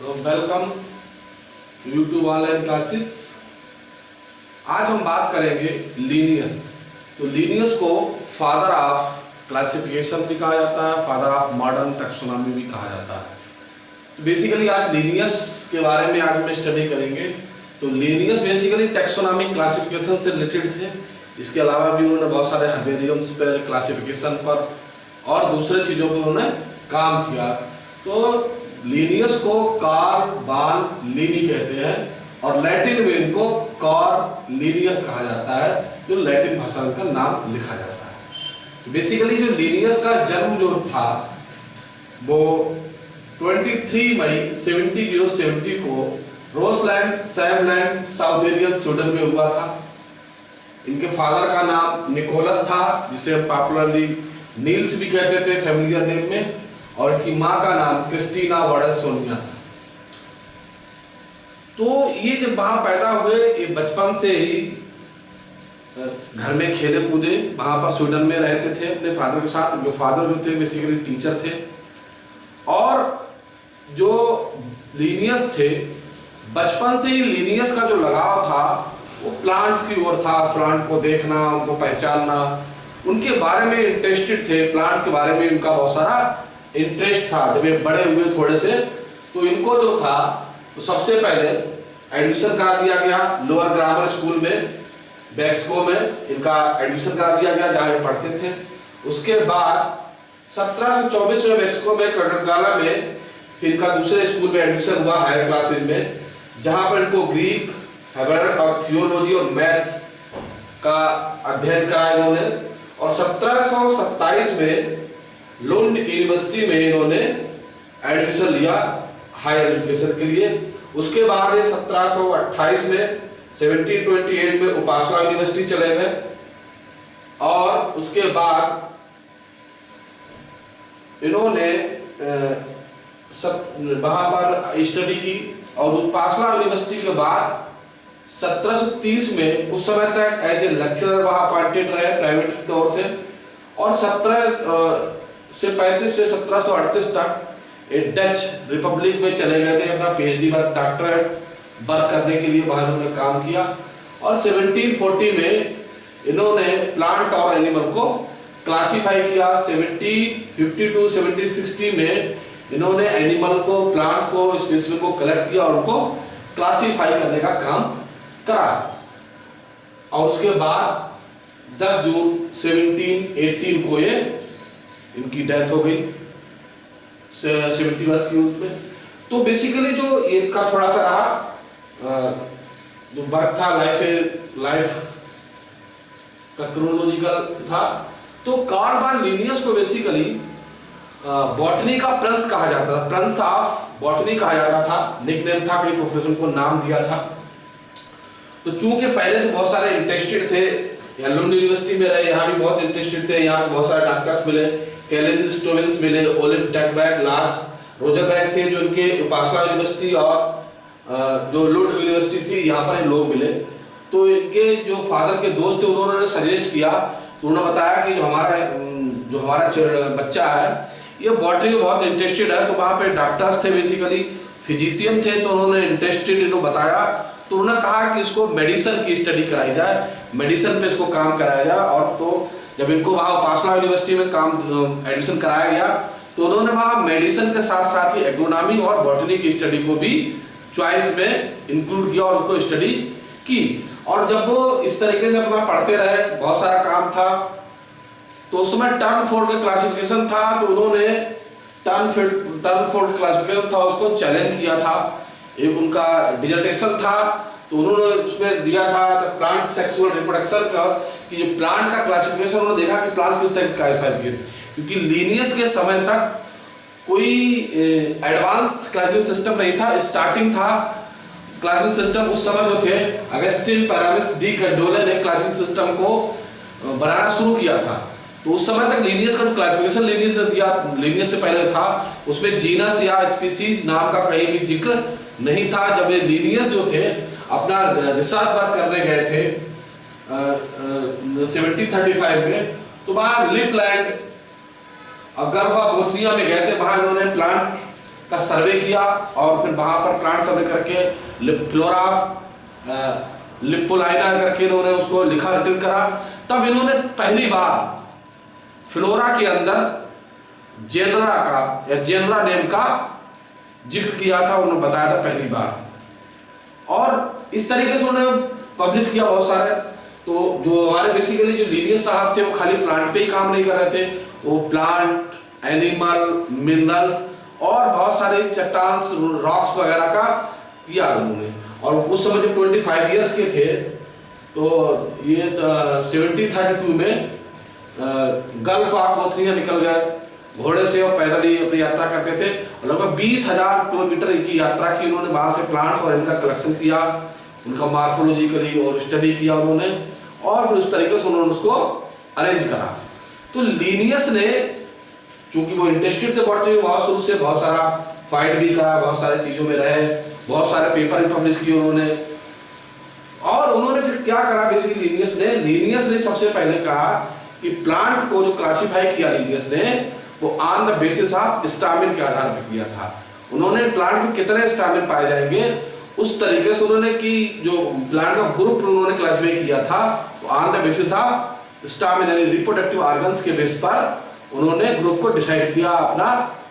तो welcome YouTube online classes. आज हम बात करेंगे लीनियस। तो लीनियस को फादर ऑफ क्लासिफिकेशन भी कहा जाता है, फादर ऑफ मॉडर्न टैक्सोनॉमी भी कहा जाता है। तो बेसिकली आज लीनियस के बारे में आज में स्टडी करेंगे। तो लीनियस बेसिकली टैक्सोनॉमिक क्लासिफिकेशन से रिलेटेड थे। इसके अलावा भी उन्होंने बहुत सारे हर्बेरियम्स पर, क्लासिफिकेशन पर और दूसरे चीज़ों पर उन्होंने काम किया। तो लीनियस को कार्बान लीनी कहते हैं और लैटिन में इनको कार्लिनियस कहा जाता है, जो लैटिन भाषा का नाम लिखा जाता है। बेसिकली जो लीनियस का जन्म जो था वो 23 मई 1770 को रोसलैंड सैमलैंड साउथेरियन स्वीडन में हुआ था। इनके फादर का नाम निकोलस था, जिसे हम पॉपुलरली नील्स भी कहते थे फैमिलियर नेम में, और इनकी माँ का नाम क्रिस्टीना वाडसोनिया था। तो ये जब वहाँ पैदा हुए, ये बचपन से ही घर में खेले कूदे, वहाँ पर स्वीडन में रहते थे अपने फादर के साथ। जो फादर जो थे बेसिकली टीचर थे, और जो लीनियस थे बचपन से ही लीनियस का जो लगाव था वो प्लांट्स की ओर था। प्लांट को देखना, उनको पहचानना, उनके बारे में इंटरेस्टेड थे। प्लांट्स के बारे में उनका बहुत सारा इंटरेस्ट था। जब ये बड़े हुए थोड़े से, तो इनको जो था तो सबसे पहले एडमिशन करा दिया गया लोअर ग्रामर स्कूल में, बेक्सको में इनका एडमिशन करा दिया गया जहाँ ये पढ़ते थे। उसके बाद 1724 में बेक्सको में कर्नाटकाला में फिर इनका दूसरे स्कूल में एडमिशन हुआ हायर क्लासेज में, जहाँ पर इनको ग्रीक, हेब्रेयन और थियोलॉजी और मैथ्स का अध्ययन कराया इन्होंने। और 1727 में लुंड यूनिवर्सिटी में इन्होंने एडमिशन लिया हायर एजुकेशन के लिए। उसके बाद ये 1728 में 1728 में उपासना यूनिवर्सिटी चले गए, और उसके बाद इन्होंने वहाँ पर स्टडी की। और उपासना यूनिवर्सिटी के बाद 1730 में उस समय तक एज ए लेक्चरर वहाँ अपॉइंटेड रहे प्राइवेट तौर से, और 1735 से 1738 तक डच रिपब्लिक में चले गए थे अपना पीएचडी वर्क, डॉक्टरेट वर्क करने के लिए वहाँ उन्होंने काम किया। और 1740 में इन्होंने प्लांट और एनिमल को क्लासीफाई किया। 1752 1760 में इन्होंने एनिमल को, प्लांट्स को, स्पीशीज को कलेक्ट किया और उनको क्लासीफाई करने का काम करा। और उसके बाद 10 जून 1718 को ये इनकी डेथ हो गई 70 वर्ष की उम्र में। तो बेसिकली जो इनका थोड़ा सा रहा जो वर्क था, लाइफ का क्रोनोलॉजिकल था। तो कार्बान लीनियस को बेसिकली बॉटनी का प्रिंस कहा जाता था, प्रिंस ऑफ बॉटनी कहा जाता था, निकनेम था, कोई प्रोफेसर को नाम दिया था। तो चूंकि पहले से बहुत सारे इंटरेस्टेड थे, यहाँ लुंड यूनिवर्सिटी में रहे, यहाँ भी बहुत इंटरेस्टेड थे, यहाँ बहुत सारे डॉक्टर्स मिले, कैलिन स्टोवेंस मिले, ओलिव टैकबैक, लार्स रोजरबैक थे जो इनके उपासना यूनिवर्सिटी और जो लुंड यूनिवर्सिटी थी यहाँ पर लोग मिले। तो इनके जो फादर के दोस्त थे उन्होंने सजेस्ट किया, तो उन्होंने बताया कि जो हमारा बच्चा है ये बॉटनी में बहुत इंटरेस्टेड है। तो वहाँ पे डॉक्टर्स थे, बेसिकली फिजिशियन थे, तो उन्होंने इंटरेस्टेड इन्होंने बताया। तो उन्होंने कहा कि इसको मेडिसिन की स्टडी कराई जाए, मेडिसिन पे इसको काम कराया जाए। और तो जब इनको वहाँ उपासना यूनिवर्सिटी में काम एडमिशन कराया गया, तो उन्होंने वहाँ मेडिसिन के साथ साथ ही एग्रोनॉमी और बॉटनी की स्टडी को भी चॉइस में इंक्लूड किया और उनको स्टडी की। और जब वो इस तरीके से अपना पढ़ते रहे, बहुत सारा काम था, तो उस समय टर्नफोर्ड का क्लासिफिकेशन था। तो उन्होंने टर्नफोर्ड क्लासिफिकेशन था, उसको चैलेंज किया था। एक उनका डिसर्टेशन था, तो उन्होंने उसमें दिया था प्लांट सेक्सुअल रिप्रोडक्शन का, कि जो प्लांट का क्लासिफिकेशन उन्होंने देखा कि प्लांट्स किस तरह के क्लासिफाई किए। क्योंकि लीनियस के समय तक कोई एडवांस क्लासिफिकेशन सिस्टम नहीं था, स्टार्टिंग था क्लासिफिकेशन सिस्टम। उस समय जो थे अगस्टिन पैरामिस डी कैंडोले ने क्लासिफिकेशन सिस्टम को बनाना शुरू किया था। तो उस समय तक लीनियस का जो क्लासिफिकेशन लीनियस से पहले था, उसमें जीनस या स्पीसीज नाम का कहीं भी जिक्र नहीं था। जब ये लीनियस जो थे अपना रिसर्च वर्क करने गए थे 1735 में, तो वहाँ लिपलैंड गर्भा बोथनिया में गए थे। वहाँ इन्होंने प्लांट का सर्वे किया और फिर वहाँ पर प्लांट सर्वे करके फ्लोरा लिपोलाइना करके इन्होंने उसको लिखा, रिटर्न करा। तब इन्होंने पहली बार फ्लोरा के अंदर जेनरा का या जेनरा नेम का जिक्र किया था, उन्होंने बताया था पहली बार। और इस तरीके से उन्होंने पब्लिश किया बहुत सारे। तो जो हमारे बेसिकली जो लीनियस साहब थे वो खाली प्लांट पे ही काम नहीं कर रहे थे, वो प्लांट, एनिमल, मिनरल्स और बहुत सारे चट्टान, रॉक्स वगैरह का किया उन्होंने। और उस समय जब 25 इयर्स के थे तो ये 1732 में गल्फ ऑफ बोथनिया निकल गए, घोड़े से और पैदल ही अपनी यात्रा करते थे। और लगभग 20,000 किलोमीटर की यात्रा की उन्होंने। वहाँ से प्लांट्स और इनका कलेक्शन किया, उनका मार्फोलॉजिकली और स्टडी किया उन्होंने, और फिर उस तरीके से उन्होंने उसको अरेंज करा। तो लीनियस ने, क्योंकि वो इंटरेस्टेड थे बॉटनी में बहुत शुरू से, बहुत सारा फाइट भी करा, बहुत सारे चीज़ों में रहे, बहुत सारे पेपर भी पब्लिश किए उन्होंने। और उन्होंने फिर क्या करा बेसिकली लीनियस ने सबसे पहले कहा कि प्लांट को जो क्लासीफाई किया लीनियस ने, वो on the basis of stamen के आधार पर किया था। उन्होंने प्लांट में कितने स्टामिन पाए जाएंगे उस तरीके से उन्होंने कि जो प्लांट का ग्रुप उन्होंने क्लासीफाई किया था, on the basis of stamen यानी रिप्रोडक्टिव ऑर्गन्स के बेस पर उन्होंने ग्रुप को डिसाइड किया, अपना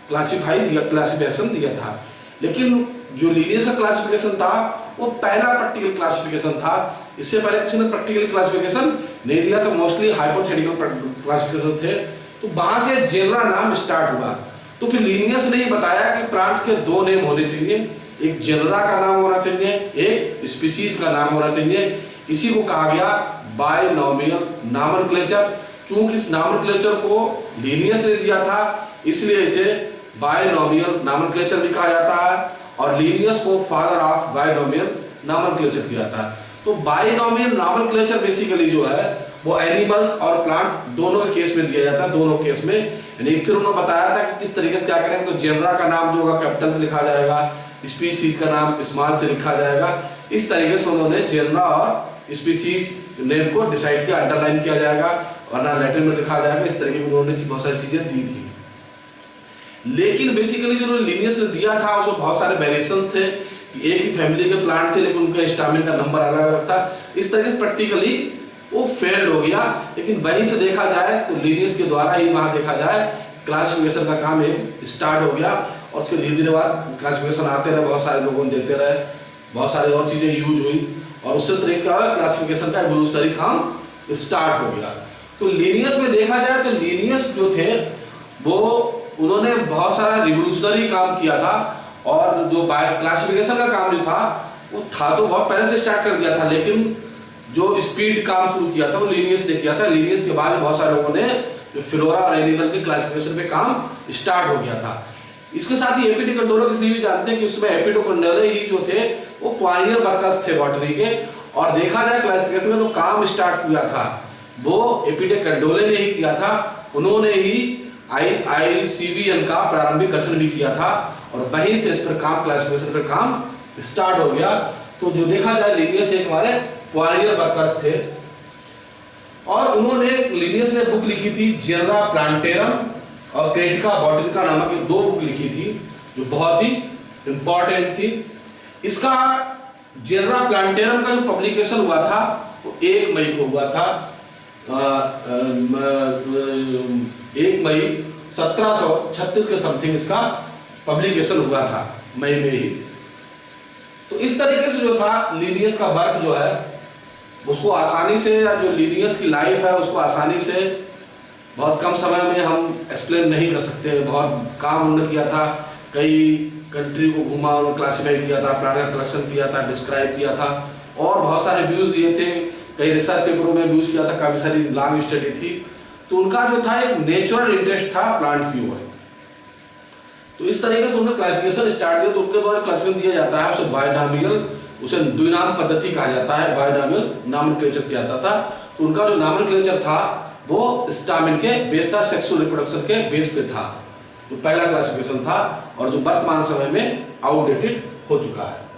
क्लासिफिकेशन दिया था। लेकिन जो लीनियस का क्लासिफिकेशन था वो पहला प्रैक्टिकल क्लासिफिकेशन था। इससे पहले किसी ने प्रैक्टिकल क्लासिफिकेशन नहीं दिया, तो मोस्टली हाइपोथेटिकल क्लासिफिकेशन थे। तो वहां से जेनरा नाम स्टार्ट हुआ। तो फिर लीनियस ने ही बताया कि प्लांट्स के दो नेम होने चाहिए, एक जेनरा का नाम होना चाहिए, एक स्पीसीज का नाम होना चाहिए। इसी को कहा गया बायनॉमियल नॉमेनक्लेचर। चूंकि इस नॉमेनक्लेचर को लीनियस ने दिया था, इसलिए इसे बायनॉमियल नॉमेनक्लेचर भी कहा जाता है, और लीनियस को फादर ऑफ बायनॉमियल नॉमेनक्लेचर किया था। तो बायनॉमियल नॉमेनक्लेचर बेसिकली जो है वो एनिमल्स और प्लांट दोनों के केस में दिया जाता है, दोनों केस में। यानी फिर उन्होंने बताया था कि किस तरीके से क्या करेंगे। तो जेनरा का नाम जो होगा कैपिटल से लिखा जाएगा, स्पीसीज का नाम स्मॉल से लिखा जाएगा। इस तरीके से उन्होंने जेनरा और स्पीसीज नेम को डिसाइड किया, अंडरलाइन किया जाएगा, वरना लैटिन में लिखा जाएगा। इस तरीके की उन्होंने बहुत सारी चीजें दी थी। लेकिन बेसिकली जो उन्होंने लीनियस ने दिया था उसमें बहुत सारे वेरिएशंस थे। एक ही फैमिली के प्लांट थे लेकिन उनका स्टामिन का नंबर अलग अलग था। इस तरीके से प्रैक्टिकली वो फेल्ड हो गया। लेकिन वहीं से देखा जाए तो लीनियस के द्वारा ही वहाँ देखा जाए क्लासिफिकेशन का काम एक स्टार्ट हो गया, और उसके धीरे धीरे बाद क्लासिफिकेशन आते रहे, बहुत सारे लोगों ने देते रहे, बहुत सारी और चीज़ें यूज हुई, और उससे तरीका क्लासिफिकेशन का एवोल्यूशनरी काम स्टार्ट हो गया। तो लीनियस में देखा जाए तो लीनियस जो थे वो उन्होंने बहुत सारा रिवोल्यूशनरी काम किया था, और जो क्लासिफिकेशन का काम जो था वो था तो बहुत पहले से स्टार्ट कर दिया था, लेकिन जो स्पीड काम शुरू किया था वो लीनियस ने किया था। लीनियस के बाद बहुत सारे लोगों ने जो फ्लोरा और एनिमल के क्लासिफिकेशन पे काम स्टार्ट हो गया था। इसके साथ ही एपिडिकंडोलम इसलिए भी जानते हैं कि उसमें एपिडिकंडोलम ही जो थे वो पायनियर वर्कर्स थे बॉटनी के, और देखा जाए क्लासिफिकेशन में तो काम स्टार्ट किया था वो एपिडिकंडोलम ने ही किया था। उन्होंने ही ICVN का प्रारंभिक गठन भी किया था, और वहीं से इस पर काम क्लासिफिकेशन पर काम स्टार्ट हो गया। तो जो देखा जाए लीनियस एक हमारे पायनियर वर्कर्स थे, और उन्होंने लीनियस ने बुक लिखी थी जेनरा प्लांटेरम और क्रिटिका बॉटनिका नामक ये दो बुक लिखी थी जो बहुत ही इंपॉर्टेंट थी। इसका जेनरा प्लांटेरम का जो पब्लिकेशन हुआ था वो 1 मई को हुआ था। 1 मई 1736 के समथिंग इसका पब्लिकेशन हुआ था, मई में ही। तो इस तरीके से जो था लीनियस का वर्क जो है उसको आसानी से, जो लीनियस की लाइफ है उसको आसानी से बहुत कम समय में हम एक्सप्लेन नहीं कर सकते। बहुत काम उन्होंने किया था, कई कंट्री को घुमा, उन्होंने क्लासीफाई किया था, प्लांट कलेक्शन किया था, डिस्क्राइब किया था, और बहुत सारे व्यूज़ दिए थे, कई रिसर्च पेपरों में व्यूज़ किया था, काफ़ी सारी लॉन्ग स्टडी थी। तो उनका जो था एक नेचुरल इंटरेस्ट था प्लांट की ओर। तो इस तरीके से उन्होंने क्लासिफिकेशन स्टार्ट किया। तो उनके द्वारा क्लासिफिकेशन दिया जाता है, उसे बायनॉमियल, उसे द्विनाम पद्धति कहा जाता है, बायनॉमियल नॉमेनक्लेचर किया जाता था। तो उनका जो नॉमेनक्लेचर था वो स्टामिन के बेस था, सेक्सुअल रिप्रोडक्शन के बेस पे था, जो पहला क्लासिफिकेशन था, और जो वर्तमान समय में आउटडेटेड हो चुका है।